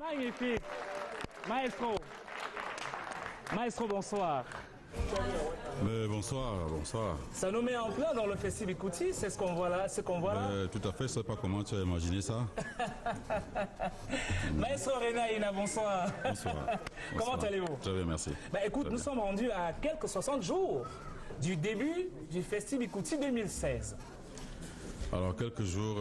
Magnifique. Maestro. Maestro, bonsoir. Mais bonsoir, bonsoir. Ça nous met en plein dans le festival Bikouti, c'est ce qu'on voit là, Tout à fait, je ne sais pas comment tu as imaginé ça. Maestro René Aïna, bonsoir. Bonsoir. Comment allez-vous? Très bien, merci. Écoute, nous sommes rendus à quelques 60 jours du début du festival Bikouti 2016. Alors, quelques jours,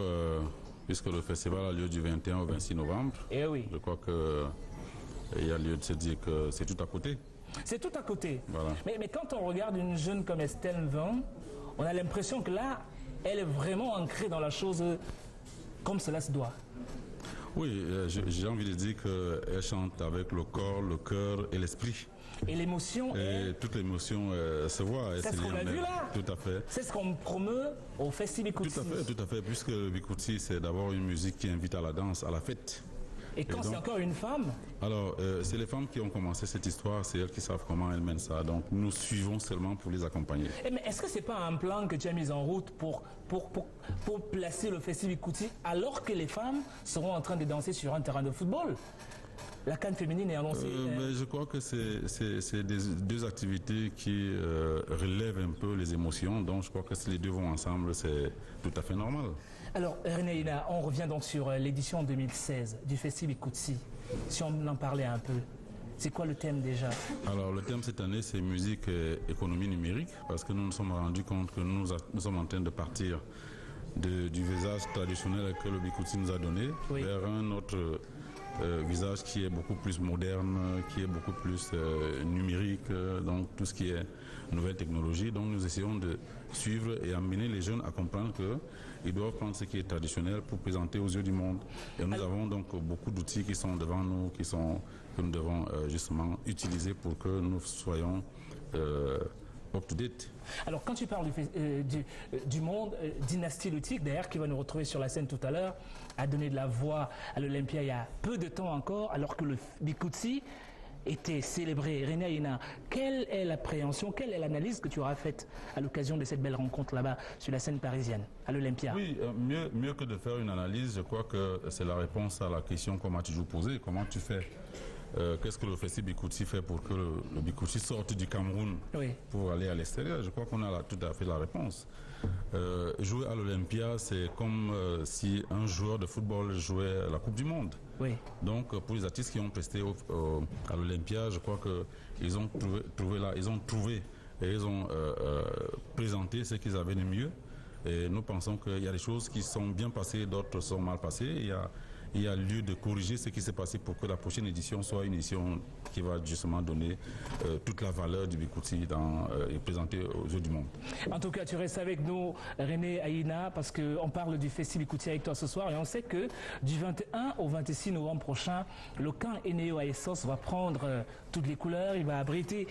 puisque le festival a lieu du 21 au 26 novembre. Eh oui. Je crois qu'il y a lieu de se dire que c'est tout à côté. C'est tout à côté. Voilà. Mais quand on regarde une jeune comme Estelle Van, on a l'impression que là, elle est vraiment ancrée dans la chose comme cela se doit. Oui, j'ai envie de dire qu'elle chante avec le corps, le cœur et l'esprit. Et l'émotion. Et toute l'émotion se voit. C'est ce qu'on a vu là. Tout à fait. C'est ce qu'on promeut au festival Bikouti. Tout à fait, puisque le Bikouti, c'est d'abord une musique qui invite à la danse, à la fête. Et quand c'est encore une femme? Alors, c'est les femmes qui ont commencé cette histoire, c'est elles qui savent comment elles mènent ça. Donc, nous suivons seulement pour les accompagner. Mais est-ce que ce n'est pas un plan que tu as mis en route pour placer le festival Bikouti alors que les femmes seront en train de danser sur un terrain de football? La CAN féminine est annoncée. Mais je crois que c'est deux activités qui relèvent un peu les émotions. Donc, je crois que si les deux vont ensemble, c'est tout à fait normal. Alors, René Aïna, on revient donc sur l'édition 2016 du festival Bikouti. Si on en parlait un peu, c'est quoi le thème déjà? Alors, le thème cette année, c'est musique et économie numérique, parce que nous nous sommes rendus compte que nous sommes en train de partir du visage traditionnel que le Bikouti nous a donné vers un autre visage qui est beaucoup plus moderne, qui est beaucoup plus numérique, donc tout ce qui est nouvelle technologie. Donc nous essayons de suivre et amener les jeunes à comprendre qu'ils doivent prendre ce qui est traditionnel pour présenter aux yeux du monde. Et nous avons donc beaucoup d'outils qui sont devant nous, que nous devons justement utiliser pour que nous soyons up-to-date. Alors quand tu parles du monde, Dynastie Lutique, d'ailleurs, qui va nous retrouver sur la scène tout à l'heure, a donné de la voix à l'Olympia il y a peu de temps encore, alors que le Bikouti était célébré. René Aïna, quelle est l'appréhension, quelle est l'analyse que tu auras faite à l'occasion de cette belle rencontre là-bas sur la scène parisienne, à l'Olympia? Oui, mieux que de faire une analyse, je crois que c'est la réponse à la question qu'on m'a toujours posée. Comment tu fais? Qu'est-ce que le festival Bikouti fait pour que le Bikouti sorte du Cameroun pour aller à l'extérieur? Je crois qu'on a tout à fait la réponse. Jouer à l'Olympia, c'est comme si un joueur de football jouait la Coupe du Monde. Oui. Donc pour les artistes qui ont presté à l'Olympia, je crois qu'ils ont trouvé et ils ont présenté ce qu'ils avaient de mieux. Et nous pensons qu'il y a des choses qui sont bien passées, d'autres sont mal passées. Il y a lieu de corriger ce qui s'est passé pour que la prochaine édition soit une édition qui va justement donner toute la valeur du Bikouti et présenter aux yeux du monde. En tout cas, tu restes avec nous, René Aïna, parce qu'on parle du festival Bikouti avec toi ce soir et on sait que du 21 au 26 novembre prochain, le camp Eneo à Essos va prendre toutes les couleurs, il va abriter